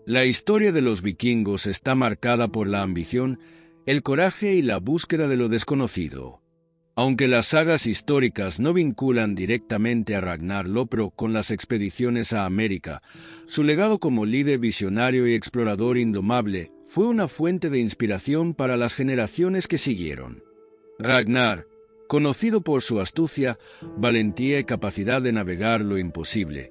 La historia de los vikingos está marcada por la ambición, el coraje y la búsqueda de lo desconocido. Aunque las sagas históricas no vinculan directamente a Ragnar Lothbrok con las expediciones a América, su legado como líder visionario y explorador indomable fue una fuente de inspiración para las generaciones que siguieron. Ragnar, conocido por su astucia, valentía y capacidad de navegar lo imposible,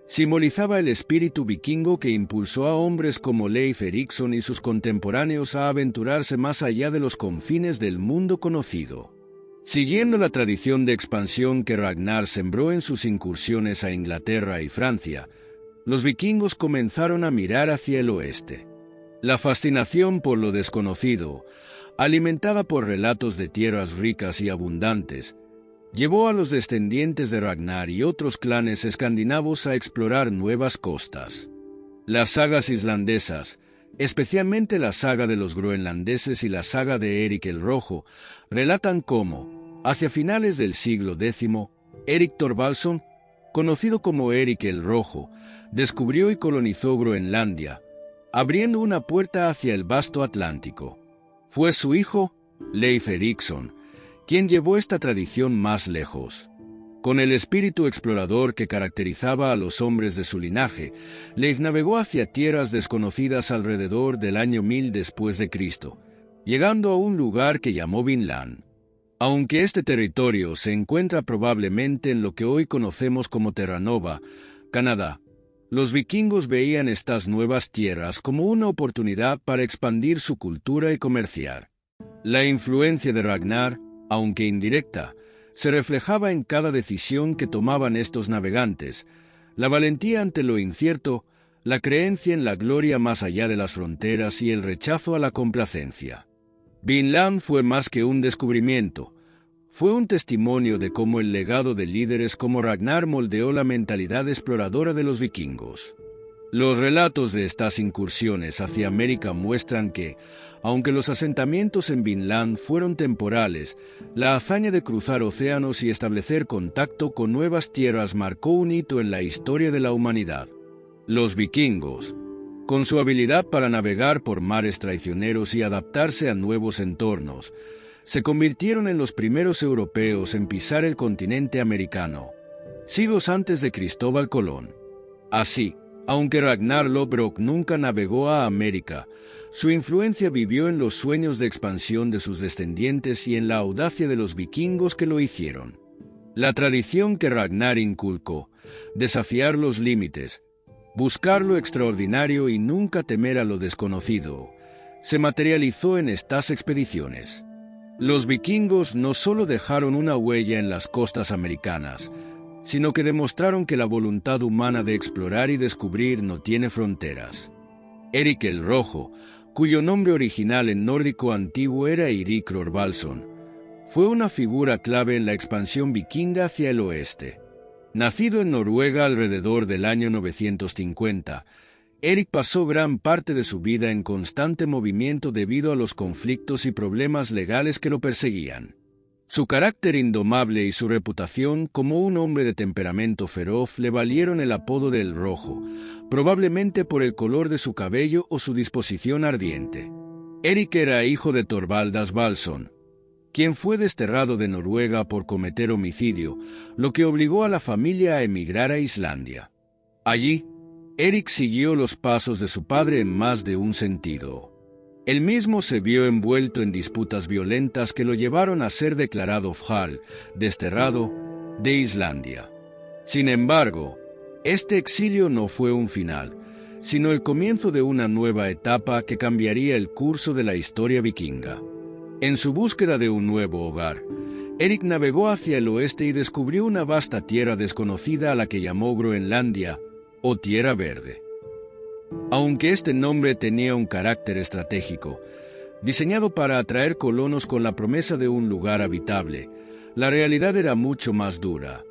simbolizaba el espíritu vikingo que impulsó a hombres como Leif Erikson y sus contemporáneos a aventurarse más allá de los confines del mundo conocido. Siguiendo la tradición de expansión que Ragnar sembró en sus incursiones a Inglaterra y Francia, los vikingos comenzaron a mirar hacia el oeste. La fascinación por lo desconocido, alimentada por relatos de tierras ricas y abundantes, llevó a los descendientes de Ragnar y otros clanes escandinavos a explorar nuevas costas. Las sagas islandesas, especialmente la saga de los groenlandeses y la saga de Eric el Rojo, relatan cómo, hacia finales del siglo X, Erik Thorvaldsson, conocido como Eric el Rojo, descubrió y colonizó Groenlandia, abriendo una puerta hacia el vasto Atlántico. Fue su hijo, Leif Erikson, quien llevó esta tradición más lejos. Con el espíritu explorador que caracterizaba a los hombres de su linaje, Leif navegó hacia tierras desconocidas alrededor del año 1000 después de Cristo, llegando a un lugar que llamó Vinland. Aunque este territorio se encuentra probablemente en lo que hoy conocemos como Terra Nova, Canadá, los vikingos veían estas nuevas tierras como una oportunidad para expandir su cultura y comerciar. La influencia de Ragnar, aunque indirecta, se reflejaba en cada decisión que tomaban estos navegantes, la valentía ante lo incierto, la creencia en la gloria más allá de las fronteras y el rechazo a la complacencia. Vinland fue más que un descubrimiento, fue un testimonio de cómo el legado de líderes como Ragnar moldeó la mentalidad exploradora de los vikingos. Los relatos de estas incursiones hacia América muestran que, aunque los asentamientos en Vinland fueron temporales, la hazaña de cruzar océanos y establecer contacto con nuevas tierras marcó un hito en la historia de la humanidad. Los vikingos, con su habilidad para navegar por mares traicioneros y adaptarse a nuevos entornos, se convirtieron en los primeros europeos en pisar el continente americano, siglos antes de Cristóbal Colón. Así, aunque Ragnar Lothbrok nunca navegó a América, su influencia vivió en los sueños de expansión de sus descendientes y en la audacia de los vikingos que lo hicieron. La tradición que Ragnar inculcó, desafiar los límites, buscar lo extraordinario y nunca temer a lo desconocido, se materializó en estas expediciones. Los vikingos no solo dejaron una huella en las costas americanas, sino que demostraron que la voluntad humana de explorar y descubrir no tiene fronteras. Erik el Rojo, cuyo nombre original en nórdico antiguo era Eirik Thorvaldsson, fue una figura clave en la expansión vikinga hacia el oeste. Nacido en Noruega alrededor del año 950, Erik pasó gran parte de su vida en constante movimiento debido a los conflictos y problemas legales que lo perseguían. Su carácter indomable y su reputación como un hombre de temperamento feroz le valieron el apodo de El Rojo, probablemente por el color de su cabello o su disposición ardiente. Erik era hijo de Thorvaldas Balsson, quien fue desterrado de Noruega por cometer homicidio, lo que obligó a la familia a emigrar a Islandia. Allí, Erik siguió los pasos de su padre en más de un sentido. Él mismo se vio envuelto en disputas violentas que lo llevaron a ser declarado Jarl, desterrado, de Islandia. Sin embargo, este exilio no fue un final, sino el comienzo de una nueva etapa que cambiaría el curso de la historia vikinga. En su búsqueda de un nuevo hogar, Erik navegó hacia el oeste y descubrió una vasta tierra desconocida a la que llamó Groenlandia, o Tierra Verde. Aunque este nombre tenía un carácter estratégico, diseñado para atraer colonos con la promesa de un lugar habitable, la realidad era mucho más dura,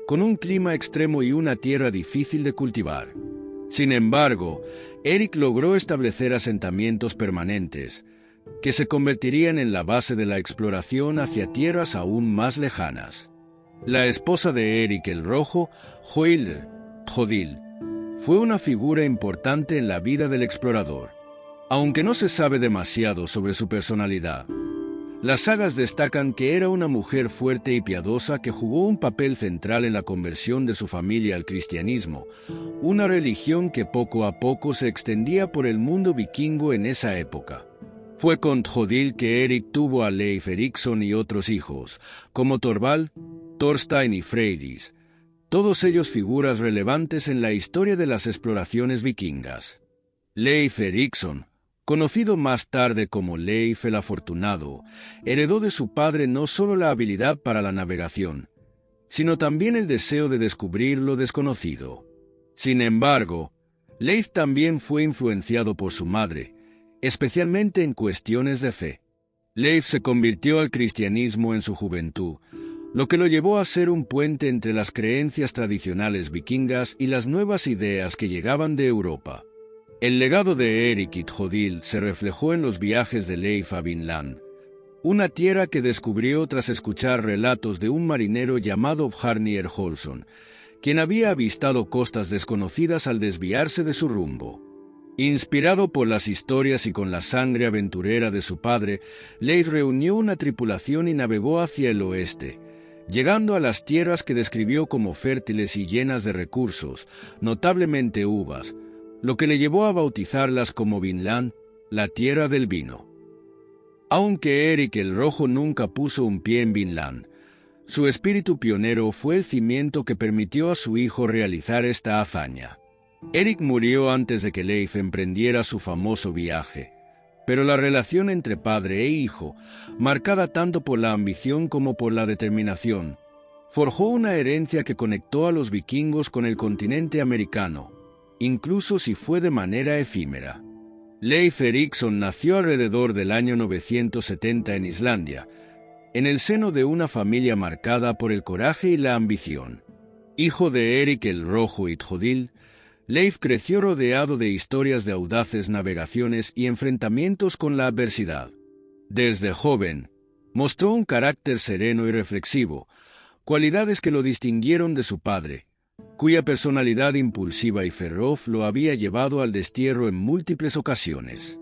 con un clima extremo y una tierra difícil de cultivar. Sin embargo, Erik logró establecer asentamientos permanentes, que se convertirían en la base de la exploración hacia tierras aún más lejanas. La esposa de Erik el Rojo, Hodil, fue una figura importante en la vida del explorador, aunque no se sabe demasiado sobre su personalidad. Las sagas destacan que era una mujer fuerte y piadosa que jugó un papel central en la conversión de su familia al cristianismo, una religión que poco a poco se extendía por el mundo vikingo en esa época. Fue con Thodil que Erik tuvo a Leif Erikson y otros hijos, como Thorvald, Thorstein y Freydis, todos ellos figuras relevantes en la historia de las exploraciones vikingas. Leif Erikson, conocido más tarde como Leif el Afortunado, heredó de su padre no solo la habilidad para la navegación, sino también el deseo de descubrir lo desconocido. Sin embargo, Leif también fue influenciado por su madre, especialmente en cuestiones de fe. Leif se convirtió al cristianismo en su juventud, lo que lo llevó a ser un puente entre las creencias tradicionales vikingas y las nuevas ideas que llegaban de Europa. El legado de Erik y Thodil se reflejó en los viajes de Leif a Vinland, una tierra que descubrió tras escuchar relatos de un marinero llamado Bjarni Erholson, quien había avistado costas desconocidas al desviarse de su rumbo. Inspirado por las historias y con la sangre aventurera de su padre, Leif reunió una tripulación y navegó hacia el oeste, llegando a las tierras que describió como fértiles y llenas de recursos, notablemente uvas, lo que le llevó a bautizarlas como Vinland, la tierra del vino. Aunque Erik el Rojo nunca puso un pie en Vinland, su espíritu pionero fue el cimiento que permitió a su hijo realizar esta hazaña. Erik murió antes de que Leif emprendiera su famoso viaje, pero la relación entre padre e hijo, marcada tanto por la ambición como por la determinación, forjó una herencia que conectó a los vikingos con el continente americano, incluso si fue de manera efímera. Leif Erikson nació alrededor del año 970 en Islandia, en el seno de una familia marcada por el coraje y la ambición. Hijo de Erik el Rojo y Thodil, Leif creció rodeado de historias de audaces navegaciones y enfrentamientos con la adversidad. Desde joven, mostró un carácter sereno y reflexivo, cualidades que lo distinguieron de su padre, cuya personalidad impulsiva y feroz lo había llevado al destierro en múltiples ocasiones.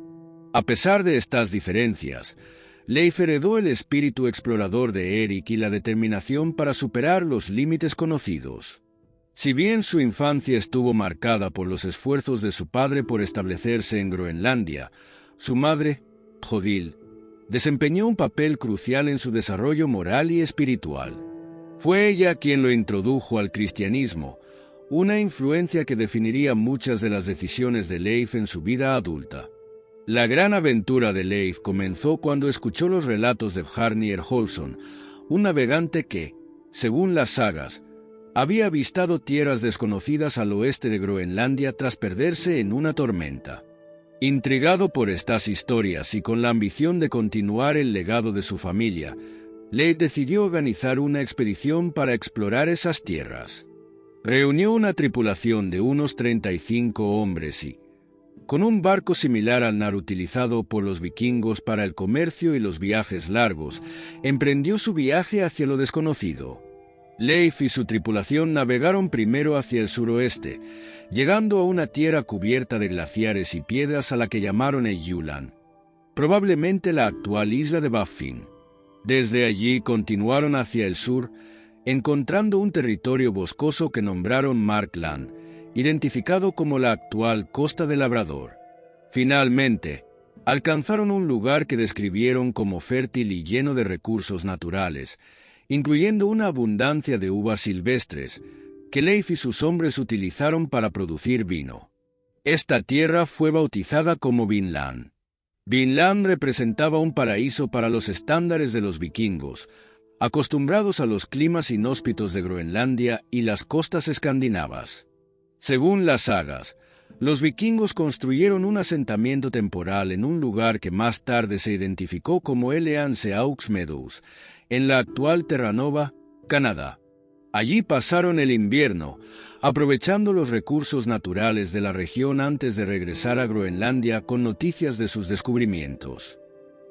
A pesar de estas diferencias, Leif heredó el espíritu explorador de Erik y la determinación para superar los límites conocidos. Si bien su infancia estuvo marcada por los esfuerzos de su padre por establecerse en Groenlandia, su madre, Thodil, desempeñó un papel crucial en su desarrollo moral y espiritual. Fue ella quien lo introdujo al cristianismo, una influencia que definiría muchas de las decisiones de Leif en su vida adulta. La gran aventura de Leif comenzó cuando escuchó los relatos de Bjarni Erholson, un navegante que, según las sagas, había avistado tierras desconocidas al oeste de Groenlandia tras perderse en una tormenta. Intrigado por estas historias y con la ambición de continuar el legado de su familia, Leif decidió organizar una expedición para explorar esas tierras. Reunió una tripulación de unos 35 hombres y, con un barco similar al nar utilizado por los vikingos para el comercio y los viajes largos, emprendió su viaje hacia lo desconocido. Leif y su tripulación navegaron primero hacia el suroeste, llegando a una tierra cubierta de glaciares y piedras a la que llamaron Eyjuland, probablemente la actual isla de Baffin. Desde allí continuaron hacia el sur, encontrando un territorio boscoso que nombraron Markland, identificado como la actual Costa de Labrador. Finalmente, alcanzaron un lugar que describieron como fértil y lleno de recursos naturales, incluyendo una abundancia de uvas silvestres, que Leif y sus hombres utilizaron para producir vino. Esta tierra fue bautizada como Vinland. Vinland representaba un paraíso para los estándares de los vikingos, acostumbrados a los climas inhóspitos de Groenlandia y las costas escandinavas. Según las sagas, los vikingos construyeron un asentamiento temporal en un lugar que más tarde se identificó como Eleanse Aux Meadows, en la actual Terranova, Canadá. Allí pasaron el invierno, aprovechando los recursos naturales de la región antes de regresar a Groenlandia con noticias de sus descubrimientos.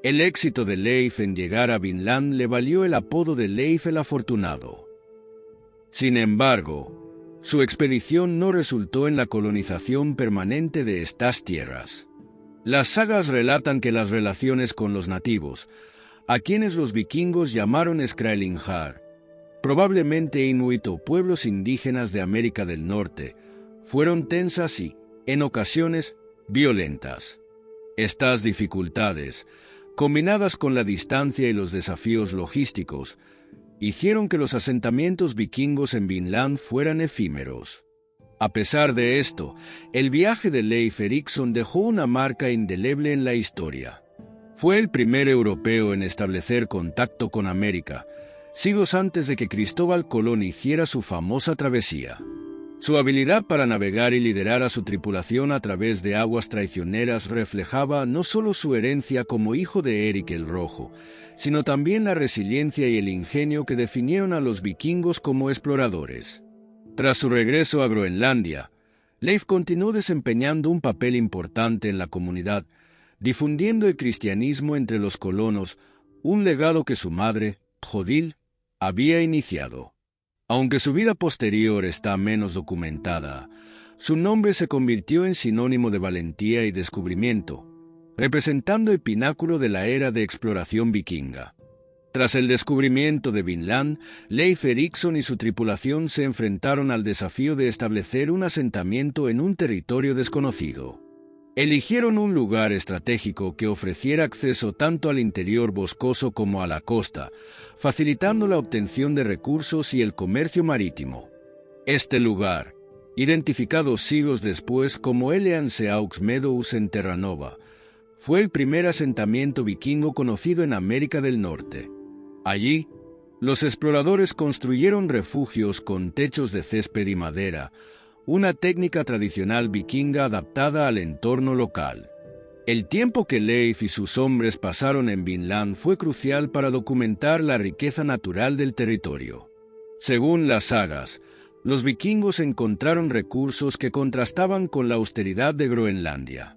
El éxito de Leif en llegar a Vinland le valió el apodo de Leif el Afortunado. Sin embargo, Su expedición no resultó en la colonización permanente de estas tierras. Las sagas relatan que las relaciones con los nativos, a quienes los vikingos llamaron Skrælingjar, probablemente inuit o pueblos indígenas de América del Norte, fueron tensas y, en ocasiones, violentas. Estas dificultades, combinadas con la distancia y los desafíos logísticos, hicieron que los asentamientos vikingos en Vinland fueran efímeros. A pesar de esto, el viaje de Leif Erikson dejó una marca indeleble en la historia. Fue el primer europeo en establecer contacto con América, siglos antes de que Cristóbal Colón hiciera su famosa travesía. Su habilidad para navegar y liderar a su tripulación a través de aguas traicioneras reflejaba no solo su herencia como hijo de Eric el Rojo, sino también la resiliencia y el ingenio que definieron a los vikingos como exploradores. Tras su regreso a Groenlandia, Leif continuó desempeñando un papel importante en la comunidad, difundiendo el cristianismo entre los colonos, un legado que su madre, Jodil, había iniciado. Aunque su vida posterior está menos documentada, su nombre se convirtió en sinónimo de valentía y descubrimiento, representando el pináculo de la era de exploración vikinga. Tras el descubrimiento de Vinland, Leif Erikson y su tripulación se enfrentaron al desafío de establecer un asentamiento en un territorio desconocido. Eligieron un lugar estratégico que ofreciera acceso tanto al interior boscoso como a la costa, facilitando la obtención de recursos y el comercio marítimo. Este lugar, identificado siglos después como Eleanseaux Meadows en Terranova, fue el primer asentamiento vikingo conocido en América del Norte. Allí, los exploradores construyeron refugios con techos de césped y madera, una técnica tradicional vikinga adaptada al entorno local. El tiempo que Leif y sus hombres pasaron en Vinland fue crucial para documentar la riqueza natural del territorio. Según las sagas, los vikingos encontraron recursos que contrastaban con la austeridad de Groenlandia.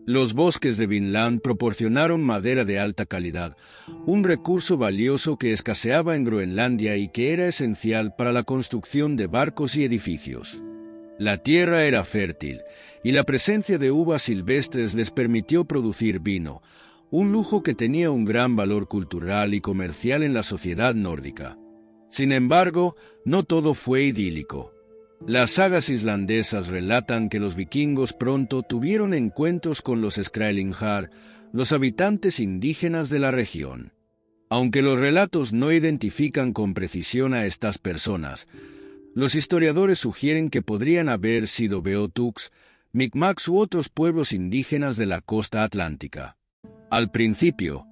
Los bosques de Vinland proporcionaron madera de alta calidad, un recurso valioso que escaseaba en Groenlandia y que era esencial para la construcción de barcos y edificios. La tierra era fértil, y la presencia de uvas silvestres les permitió producir vino, un lujo que tenía un gran valor cultural y comercial en la sociedad nórdica. Sin embargo, no todo fue idílico. Las sagas islandesas relatan que los vikingos pronto tuvieron encuentros con los Skrælingjar, los habitantes indígenas de la región. Aunque los relatos no identifican con precisión a estas personas, los historiadores sugieren que podrían haber sido Beotucs, Micmacs u otros pueblos indígenas de la costa atlántica. Al principio,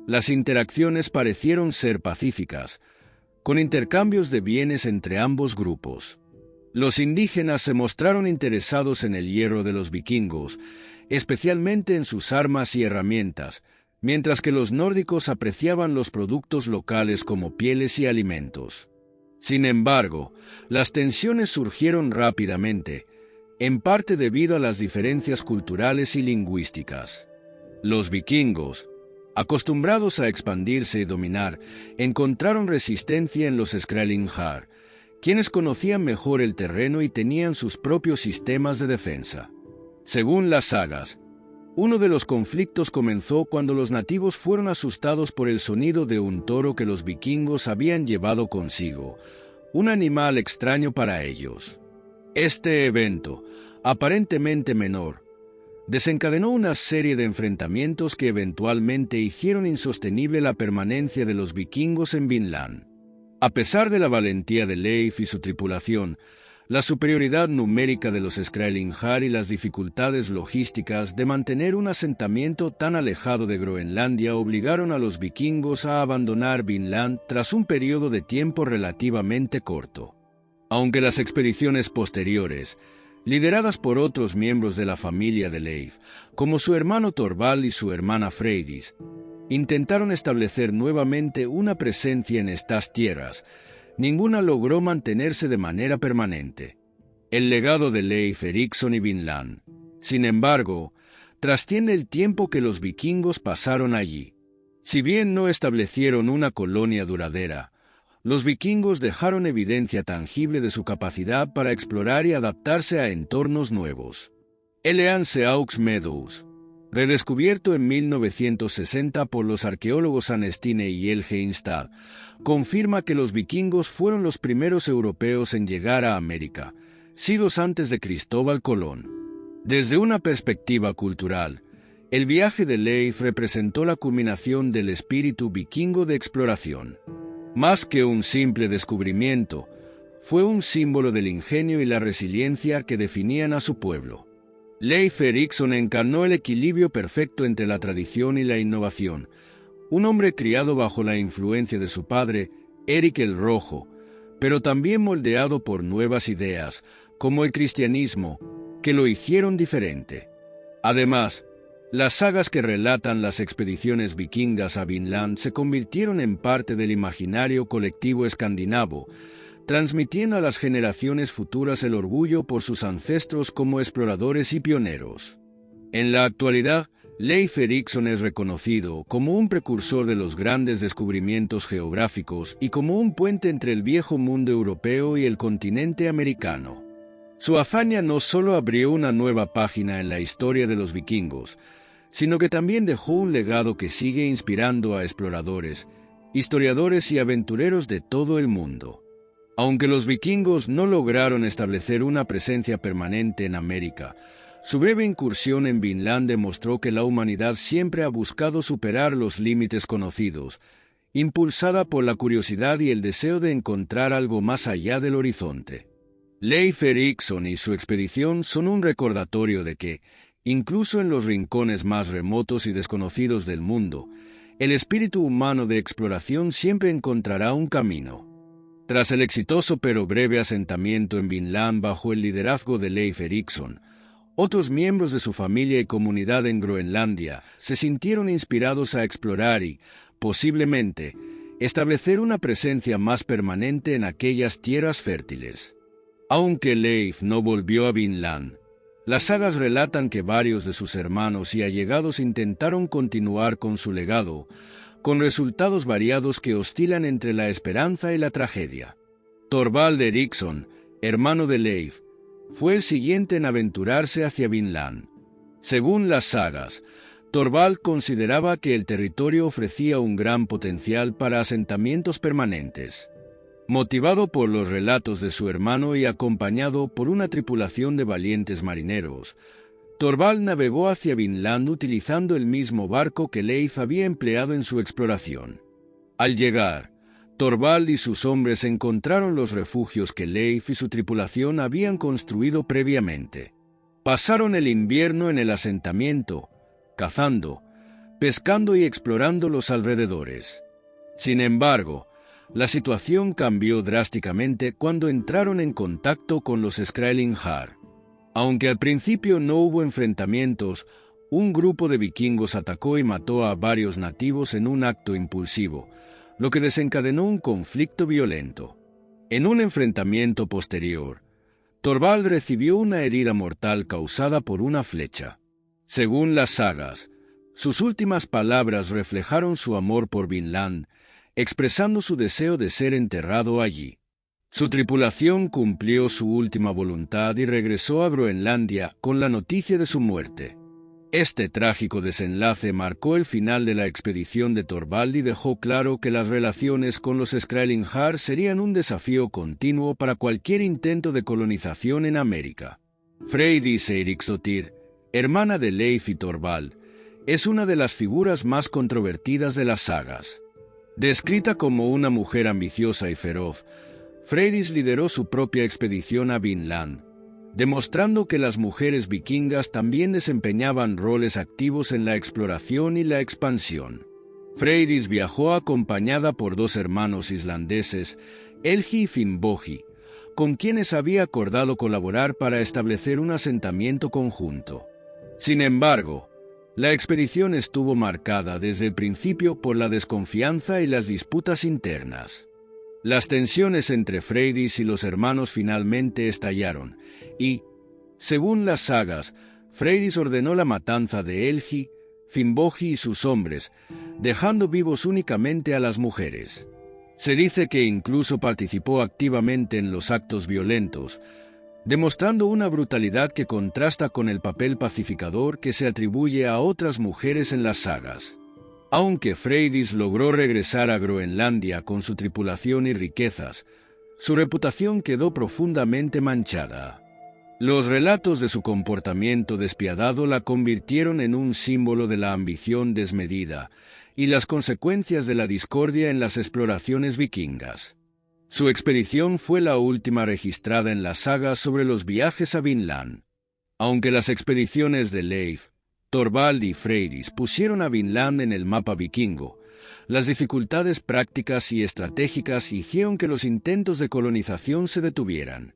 las interacciones parecieron ser pacíficas, con intercambios de bienes entre ambos grupos. Los indígenas se mostraron interesados en el hierro de los vikingos, especialmente en sus armas y herramientas, mientras que los nórdicos apreciaban los productos locales como pieles y alimentos. Sin embargo, las tensiones surgieron rápidamente, en parte debido a las diferencias culturales y lingüísticas. Los vikingos, acostumbrados a expandirse y dominar, encontraron resistencia en los Skrælingjar, quienes conocían mejor el terreno y tenían sus propios sistemas de defensa. Según las sagas, uno de los conflictos comenzó cuando los nativos fueron asustados por el sonido de un toro que los vikingos habían llevado consigo, un animal extraño para ellos. Este evento, aparentemente menor, desencadenó una serie de enfrentamientos que eventualmente hicieron insostenible la permanencia de los vikingos en Vinland. A pesar de la valentía de Leif y su tripulación, la superioridad numérica de los Skrælingjar y las dificultades logísticas de mantener un asentamiento tan alejado de Groenlandia obligaron a los vikingos a abandonar Vinland tras un periodo de tiempo relativamente corto. Aunque las expediciones posteriores, lideradas por otros miembros de la familia de Leif, como su hermano Thorvald y su hermana Freydis, intentaron establecer nuevamente una presencia en estas tierras, ninguna logró mantenerse de manera permanente. El legado de Leif Erikson y Vinland, sin embargo, trasciende el tiempo que los vikingos pasaron allí. Si bien no establecieron una colonia duradera, Los vikingos dejaron evidencia tangible de su capacidad para explorar y adaptarse a entornos nuevos. Elean Seaux Meadows, redescubierto en 1960 por los arqueólogos Anne Stine y Helge Ingstad, confirma que los vikingos fueron los primeros europeos en llegar a América, siglos antes de Cristóbal Colón. Desde una perspectiva cultural, el viaje de Leif representó la culminación del espíritu vikingo de exploración. Más que un simple descubrimiento, fue un símbolo del ingenio y la resiliencia que definían a su pueblo. Leif Erikson encarnó el equilibrio perfecto entre la tradición y la innovación, un hombre criado bajo la influencia de su padre, Erik el Rojo, pero también moldeado por nuevas ideas, como el cristianismo, que lo hicieron diferente. Además, las sagas que relatan las expediciones vikingas a Vinland se convirtieron en parte del imaginario colectivo escandinavo, transmitiendo a las generaciones futuras el orgullo por sus ancestros como exploradores y pioneros. En la actualidad, Leif Erikson es reconocido como un precursor de los grandes descubrimientos geográficos y como un puente entre el viejo mundo europeo y el continente americano. Su hazaña no solo abrió una nueva página en la historia de los vikingos, sino que también dejó un legado que sigue inspirando a exploradores, historiadores y aventureros de todo el mundo. Aunque los vikingos no lograron establecer una presencia permanente en América, su breve incursión en Vinland demostró que la humanidad siempre ha buscado superar los límites conocidos, impulsada por la curiosidad y el deseo de encontrar algo más allá del horizonte. Leif Erikson y su expedición son un recordatorio de que, incluso en los rincones más remotos y desconocidos del mundo, el espíritu humano de exploración siempre encontrará un camino. Tras el exitoso pero breve asentamiento en Vinland bajo el liderazgo de Leif Erikson, otros miembros de su familia y comunidad en Groenlandia se sintieron inspirados a explorar y, posiblemente, establecer una presencia más permanente en aquellas tierras fértiles. Aunque Leif no volvió a Vinland, las sagas relatan que varios de sus hermanos y allegados intentaron continuar con su legado, con resultados variados que oscilan entre la esperanza y la tragedia. Thorvald Eriksson, hermano de Leif, fue el siguiente en aventurarse hacia Vinland. Según las sagas, Thorvald consideraba que el territorio ofrecía un gran potencial para asentamientos permanentes. Motivado por los relatos de su hermano y acompañado por una tripulación de valientes marineros, Thorvald navegó hacia Vinland utilizando el mismo barco que Leif había empleado en su exploración. Al llegar, Thorvald y sus hombres encontraron los refugios que Leif y su tripulación habían construido previamente. Pasaron el invierno en el asentamiento, cazando, pescando y explorando los alrededores. Sin embargo, la situación cambió drásticamente cuando entraron en contacto con los Skrælingjar. Aunque al principio no hubo enfrentamientos, un grupo de vikingos atacó y mató a varios nativos en un acto impulsivo, lo que desencadenó un conflicto violento. En un enfrentamiento posterior, Thorvald recibió una herida mortal causada por una flecha. Según las sagas, sus últimas palabras reflejaron su amor por Vinland, expresando su deseo de ser enterrado allí. Su tripulación cumplió su última voluntad y regresó a Groenlandia con la noticia de su muerte. Este trágico desenlace marcó el final de la expedición de Thorvald y dejó claro que las relaciones con los Skrælingjar serían un desafío continuo para cualquier intento de colonización en América. Freydis Eiríksdóttir, hermana de Leif y Thorvald, es una de las figuras más controvertidas de las sagas. Descrita como una mujer ambiciosa y feroz, Freydis lideró su propia expedición a Vinland, demostrando que las mujeres vikingas también desempeñaban roles activos en la exploración y la expansión. Freydis viajó acompañada por dos hermanos islandeses, Helgi y Finnbogi, con quienes había acordado colaborar para establecer un asentamiento conjunto. Sin embargo, la expedición estuvo marcada desde el principio por la desconfianza y las disputas internas. Las tensiones entre Freydis y los hermanos finalmente estallaron y, según las sagas, Freydis ordenó la matanza de Helgi, Finnbogi y sus hombres, dejando vivos únicamente a las mujeres. Se dice que incluso participó activamente en los actos violentos, demostrando una brutalidad que contrasta con el papel pacificador que se atribuye a otras mujeres en las sagas. Aunque Freydis logró regresar a Groenlandia con su tripulación y riquezas, su reputación quedó profundamente manchada. Los relatos de su comportamiento despiadado la convirtieron en un símbolo de la ambición desmedida y las consecuencias de la discordia en las exploraciones vikingas. Su expedición fue la última registrada en la saga sobre los viajes a Vinland. Aunque las expediciones de Leif, Thorvald y Freydis pusieron a Vinland en el mapa vikingo, las dificultades prácticas y estratégicas hicieron que los intentos de colonización se detuvieran.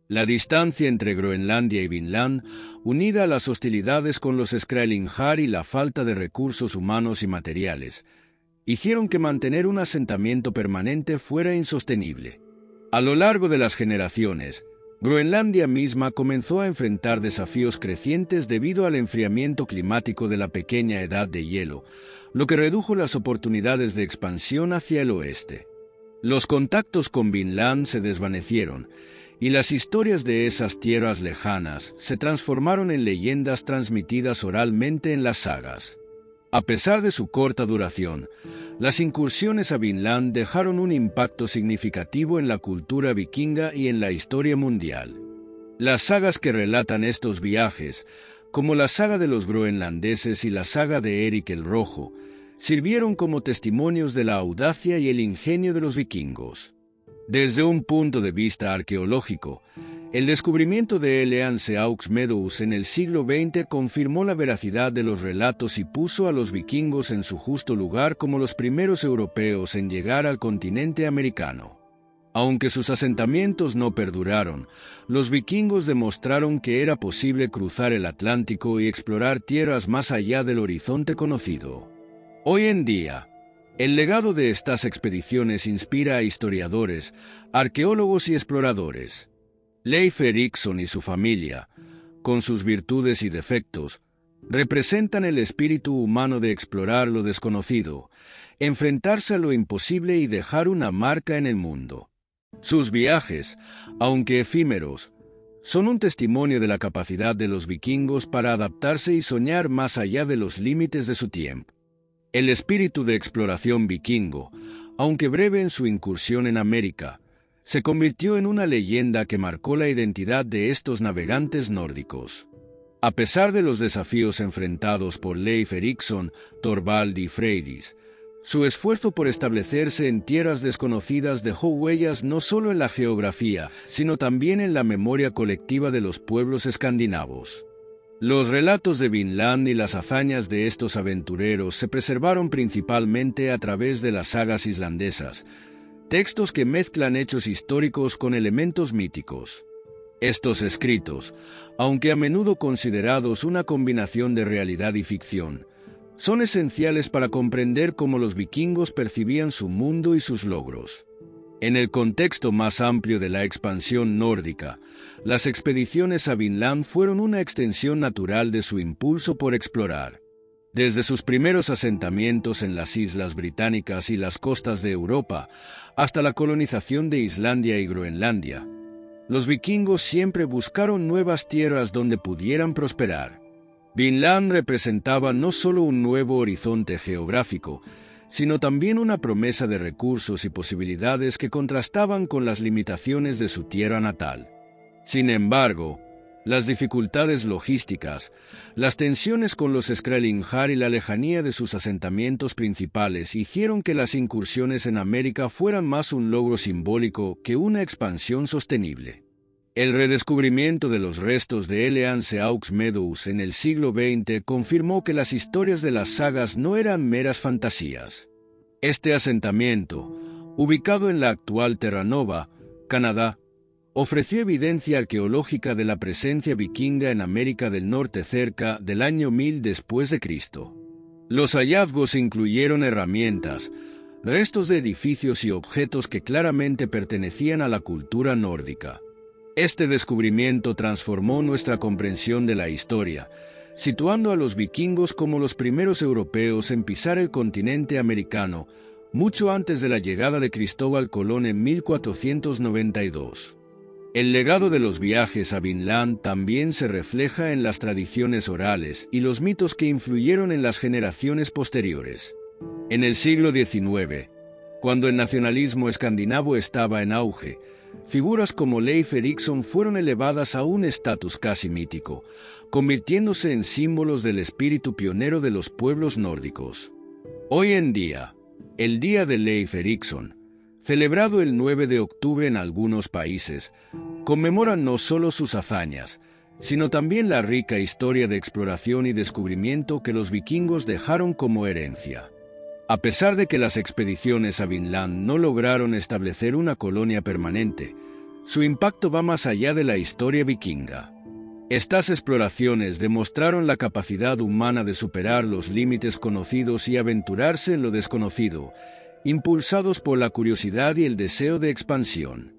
La distancia entre Groenlandia y Vinland, unida a las hostilidades con los Skrælingjar y la falta de recursos humanos y materiales, hicieron que mantener un asentamiento permanente fuera insostenible. A lo largo de las generaciones, Groenlandia misma comenzó a enfrentar desafíos crecientes debido al enfriamiento climático de la pequeña edad de hielo, lo que redujo las oportunidades de expansión hacia el oeste. Los contactos con Vinland se desvanecieron, y las historias de esas tierras lejanas se transformaron en leyendas transmitidas oralmente en las sagas. A pesar de su corta duración, las incursiones a Vinland dejaron un impacto significativo en la cultura vikinga y en la historia mundial. Las sagas que relatan estos viajes, como la saga de los groenlandeses y la saga de Eric el Rojo, sirvieron como testimonios de la audacia y el ingenio de los vikingos. Desde un punto de vista arqueológico, el descubrimiento de Eleanceaux Meadows en el siglo XX confirmó la veracidad de los relatos y puso a los vikingos en su justo lugar como los primeros europeos en llegar al continente americano. Aunque sus asentamientos no perduraron, los vikingos demostraron que era posible cruzar el Atlántico y explorar tierras más allá del horizonte conocido. Hoy en día, el legado de estas expediciones inspira a historiadores, arqueólogos y exploradores. Leif Erikson y su familia, con sus virtudes y defectos, representan el espíritu humano de explorar lo desconocido, enfrentarse a lo imposible y dejar una marca en el mundo. Sus viajes, aunque efímeros, son un testimonio de la capacidad de los vikingos para adaptarse y soñar más allá de los límites de su tiempo. El espíritu de exploración vikingo, aunque breve en su incursión en América, se convirtió en una leyenda que marcó la identidad de estos navegantes nórdicos. A pesar de los desafíos enfrentados por Leif Erikson, Thorvald y Freydis, su esfuerzo por establecerse en tierras desconocidas dejó huellas no solo en la geografía, sino también en la memoria colectiva de los pueblos escandinavos. Los relatos de Vinland y las hazañas de estos aventureros se preservaron principalmente a través de las sagas islandesas, textos que mezclan hechos históricos con elementos míticos. Estos escritos, aunque a menudo considerados una combinación de realidad y ficción, son esenciales para comprender cómo los vikingos percibían su mundo y sus logros. En el contexto más amplio de la expansión nórdica, las expediciones a Vinland fueron una extensión natural de su impulso por explorar. Desde sus primeros asentamientos en las islas británicas y las costas de Europa, hasta la colonización de Islandia y Groenlandia, los vikingos siempre buscaron nuevas tierras donde pudieran prosperar. Vinland representaba no solo un nuevo horizonte geográfico, sino también una promesa de recursos y posibilidades que contrastaban con las limitaciones de su tierra natal. Sin embargo, las dificultades logísticas, las tensiones con los Skrælingjar y la lejanía de sus asentamientos principales hicieron que las incursiones en América fueran más un logro simbólico que una expansión sostenible. El redescubrimiento de los restos de Eleanceaux Meadows en el siglo XX confirmó que las historias de las sagas no eran meras fantasías. Este asentamiento, ubicado en la actual Terranova, Canadá, ofreció evidencia arqueológica de la presencia vikinga en América del Norte cerca del año 1000 después de Cristo. Los hallazgos incluyeron herramientas, restos de edificios y objetos que claramente pertenecían a la cultura nórdica. Este descubrimiento transformó nuestra comprensión de la historia, situando a los vikingos como los primeros europeos en pisar el continente americano, mucho antes de la llegada de Cristóbal Colón en 1492. El legado de los viajes a Vinland también se refleja en las tradiciones orales y los mitos que influyeron en las generaciones posteriores. En el siglo XIX, cuando el nacionalismo escandinavo estaba en auge, figuras como Leif Erikson fueron elevadas a un estatus casi mítico, convirtiéndose en símbolos del espíritu pionero de los pueblos nórdicos. Hoy en día, el Día de Leif Erikson, celebrado el 9 de octubre en algunos países, conmemora no solo sus hazañas, sino también la rica historia de exploración y descubrimiento que los vikingos dejaron como herencia. A pesar de que las expediciones a Vinland no lograron establecer una colonia permanente, su impacto va más allá de la historia vikinga. Estas exploraciones demostraron la capacidad humana de superar los límites conocidos y aventurarse en lo desconocido, impulsados por la curiosidad y el deseo de expansión.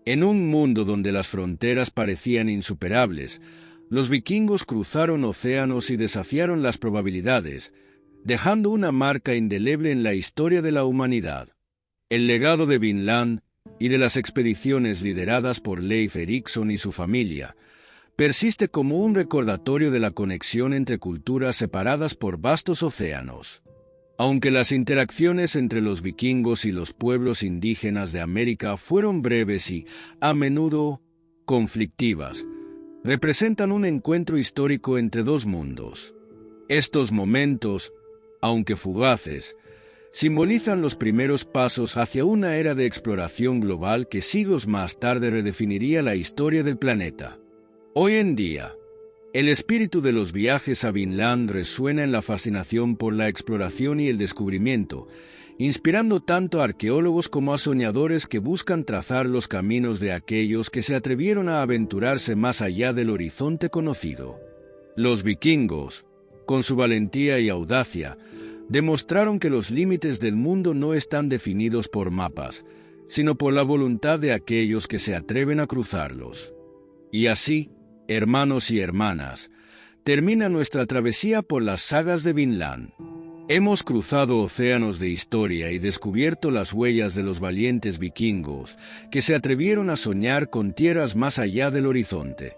En un mundo donde las fronteras parecían insuperables, los vikingos cruzaron océanos y desafiaron las probabilidades, dejando una marca indeleble en la historia de la humanidad. El legado de Vinland y de las expediciones lideradas por Leif Erikson y su familia persiste como un recordatorio de la conexión entre culturas separadas por vastos océanos. Aunque las interacciones entre los vikingos y los pueblos indígenas de América fueron breves y, a menudo, conflictivas, representan un encuentro histórico entre dos mundos. Estos momentos, aunque fugaces, simbolizan los primeros pasos hacia una era de exploración global que siglos más tarde redefiniría la historia del planeta. Hoy en día, el espíritu de los viajes a Vinland resuena en la fascinación por la exploración y el descubrimiento, inspirando tanto a arqueólogos como a soñadores que buscan trazar los caminos de aquellos que se atrevieron a aventurarse más allá del horizonte conocido. Los vikingos, con su valentía y audacia, demostraron que los límites del mundo no están definidos por mapas, sino por la voluntad de aquellos que se atreven a cruzarlos. Y así, hermanos y hermanas, termina nuestra travesía por las sagas de Vinland. Hemos cruzado océanos de historia y descubierto las huellas de los valientes vikingos que se atrevieron a soñar con tierras más allá del horizonte.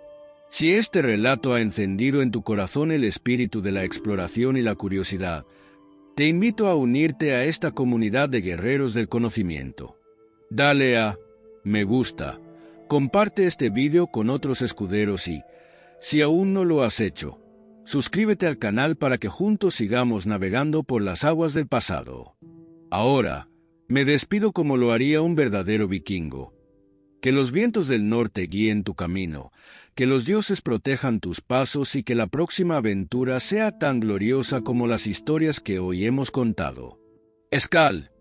Si este relato ha encendido en tu corazón el espíritu de la exploración y la curiosidad, te invito a unirte a esta comunidad de guerreros del conocimiento. Dale a me gusta, comparte este vídeo con otros escuderos y, si aún no lo has hecho, suscríbete al canal para que juntos sigamos navegando por las aguas del pasado. Ahora, me despido como lo haría un verdadero vikingo. Que los vientos del norte guíen tu camino, que los dioses protejan tus pasos y que la próxima aventura sea tan gloriosa como las historias que hoy hemos contado. Skál.